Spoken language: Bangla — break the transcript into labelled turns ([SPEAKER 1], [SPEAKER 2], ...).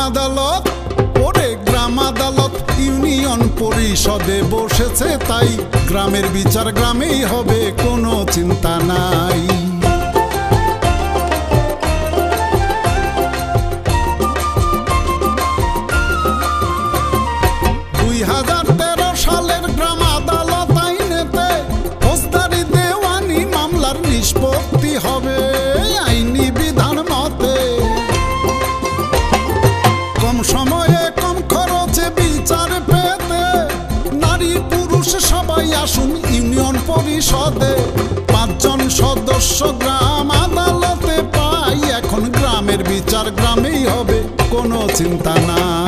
[SPEAKER 1] আদালত, ওরে গ্রাম আদালত ইউনিয়ন পরিষদে বসেছে, তাই গ্রামের বিচার গ্রামেই হবে, কোনো চিন্তা নাই। 2013 সালের গ্রাম আদালত আইনেতে ফৌজদারি দেওয়ানি মামলার নিষ্পত্তি হবে আইনি বিধান মতে। কম সময়ে কম খরচে বিচার পেতে নারী পুরুষ সবাই আসুন ইউনিয়ন পরিষদে। 5 জন সদস্য গ্রাম আদালতে পাই, এখন গ্রামের বিচার গ্রামেই হবে, কোনো চিন্তা নাই।